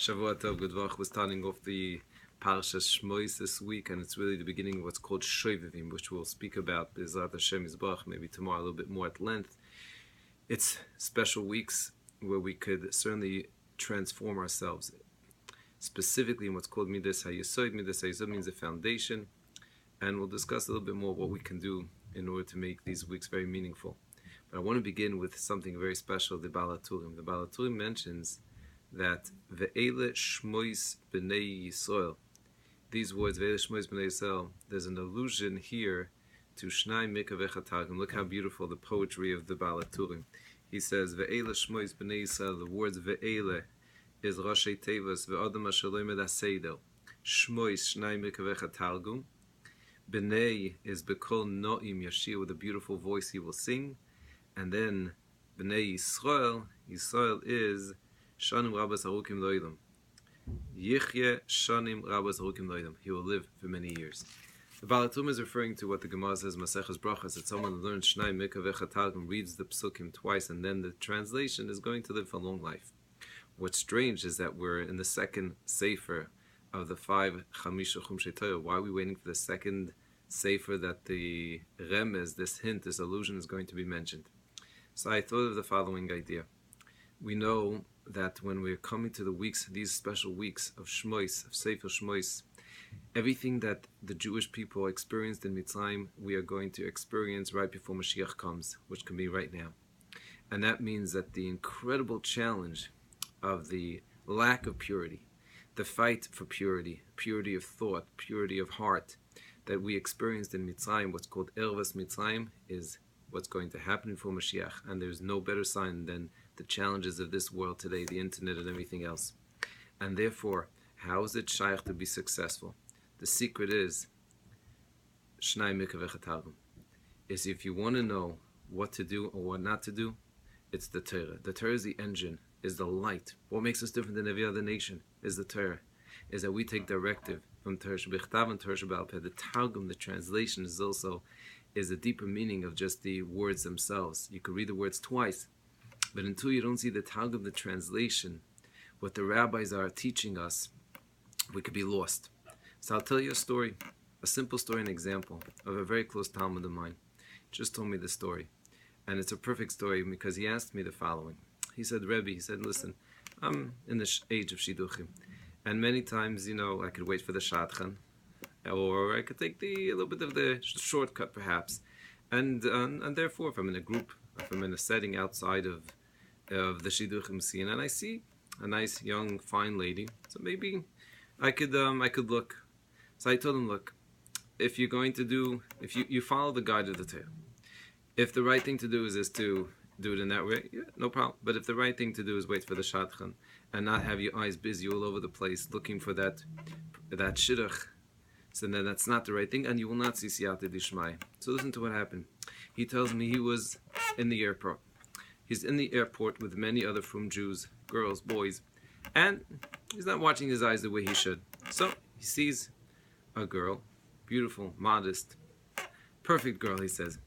Shavua Tov, good vach. We're starting off the Parsha Shmos this week, and it's really the beginning of what's called Shovevim, which we'll speak about B'ezrat Hashem Yisbach, maybe tomorrow a little bit more at length. It's special weeks where we could certainly transform ourselves, specifically in what's called Midas HaYesod. Midas HaYesod means a foundation, and we'll discuss a little bit more what we can do in order to make these weeks very meaningful. But I want to begin with something very special, the Baal HaTurim. The Baal HaTurim mentions that Ve'ele shmos b'nei Yisrael, these words, Ve'ele shmos b'nei Yisrael, there's an allusion here to Shnai Mikaveh Targum. Look how beautiful the poetry of the Baal HaTurim. He says, Ve'ele shmos b'nei Yisrael, the words Ve'ele is Rashi Tevas, Ve'adam HaShalom Ed HaSeder. Shmos, Shnai Mikaveh Targum. B'nei is Bekol No'im Yashir, with a beautiful voice he will sing. And then B'nei Yisrael, Yisrael is Shanim Rabbas Harukim Loilam. Yichye Shanim Rabbas Harukim Loilam. He will live for many years. The Baal HaTurim is referring to what the Gemara says, Maseches Brachas, that someone who learns Shnai Mikaveh Targum, reads the Psukim twice, and then the translation is going to live for a long life. What's strange is that we're in the second Sefer of the 5 Chamisha Chumshei Torah. Why are we waiting for the second Sefer that the Remez, this hint, this allusion is going to be mentioned? So I thought of the following idea. We know that when we're coming to the weeks, these special weeks of Shmos, of Sefer Shmos, everything that the Jewish people experienced in Mitzrayim, we are going to experience right before Mashiach comes, which can be right now. And that means that the incredible challenge of the lack of purity, the fight for purity, purity of thought, purity of heart, that we experienced in Mitzrayim, what's called Ervas Mitzrayim, is what's going to happen for Mashiach. And there's no better sign than the challenges of this world today, the internet and everything else. And therefore, how is it shaykh to be successful? The secret is Shnai Mikaveh Targum. Is if you want to know what to do or what not to do, it's the Torah. The Torah is the engine, is the light. What makes us different than every other nation is the Torah. Is that we take directive from Torah Shebechtav and Torah Sheba'al Peh. The Targum, the translation, is a deeper meaning of just the words themselves. You could read the words twice, but until you don't see the Targum, the translation, what the rabbis are teaching us, we could be lost. So I'll tell you a story, a simple story, an example of a very close Talmud of mine. Just told me the story. And it's a perfect story because he asked me the following. He said, Rebbe, he said, listen, I'm in the age of Shidduchim. And many times, I could wait for the Shadchan, or I could take a little bit of the shortcut perhaps. And therefore, if I'm in a group, if I'm in a setting outside of the Shidduchim scene, and I see a nice, young, fine lady, so maybe I could look. So I told him, look, if you're going to if you follow the guide of the Torah, if the right thing to do is to do it in that way, yeah, no problem. But if the right thing to do is wait for the Shadchan and not have your eyes busy all over the place looking for that shidduch, so then that's not the right thing, and you will not see Siyata Dishmai. So listen to what happened. He tells me he was in the airport. He's in the airport with many other Frum Jews, girls, boys, and he's not watching his eyes the way he should. So he sees a girl, beautiful, modest, perfect girl, he says.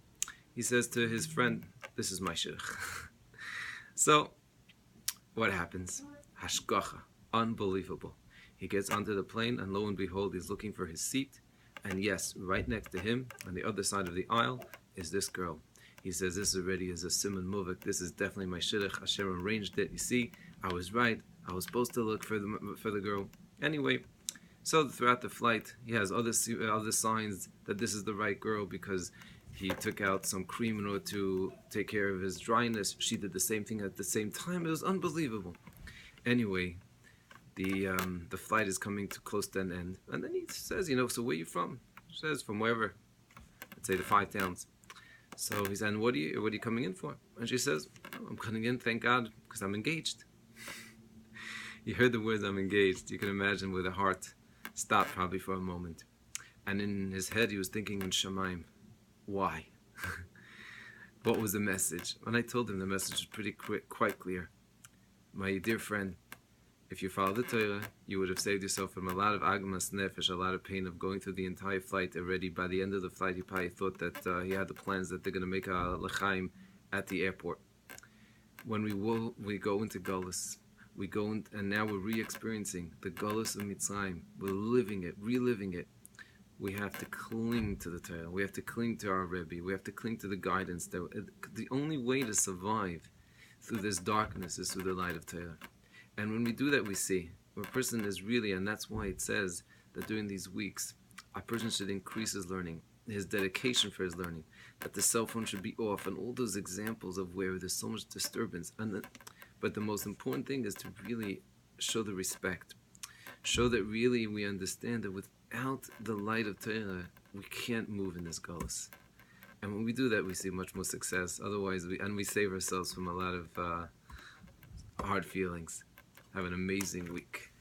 He says to his friend, this is my shidduch. So, what happens? Hashgacha, unbelievable. He gets onto the plane, and lo and behold, he's looking for his seat. And yes, right next to him, on the other side of the aisle, is this girl. He says, this already is a Siman Muvik. This is definitely my shidduch. Hashem arranged it. You see, I was right. I was supposed to look for the girl. Anyway, so throughout the flight, he has other signs that this is the right girl because he took out some cream in order to take care of his dryness. She did the same thing at the same time. It was unbelievable. Anyway, the flight is coming to close to an end. And then he says, so where are you from? She says, from wherever. Let's say the 5 towns. So he said, what are you coming in for? And she says, I'm coming in, thank God, because I'm engaged. You heard the words, I'm engaged. You can imagine where the heart stopped probably for a moment. And in his head, he was thinking in Shemaim, why? What was the message? When I told him, the message was quite clear. My dear friend, if you follow the Torah, you would have saved yourself from a lot of agmas nefesh, a lot of pain of going through the entire flight already. By the end of the flight, he probably thought that he had the plans that they're going to make a l'chaim at the airport. When we go into Gullus, We go in, and now we're re-experiencing the Golus of Mitzrayim. We're living it, reliving it. We have to cling to the Torah. We have to cling to our Rebbe. We have to cling to the guidance. That the only way to survive through this darkness is through the light of Torah. And when we do that, we see where a person is really, and that's why it says that during these weeks, a person should increase his learning, his dedication for his learning, that the cell phone should be off, and all those examples of where there's so much disturbance. But the most important thing is to really show the respect. Show that really we understand that without the light of Torah, we can't move in this galus. And when we do that, we see much more success. Otherwise, we save ourselves from a lot of hard feelings. Have an amazing week.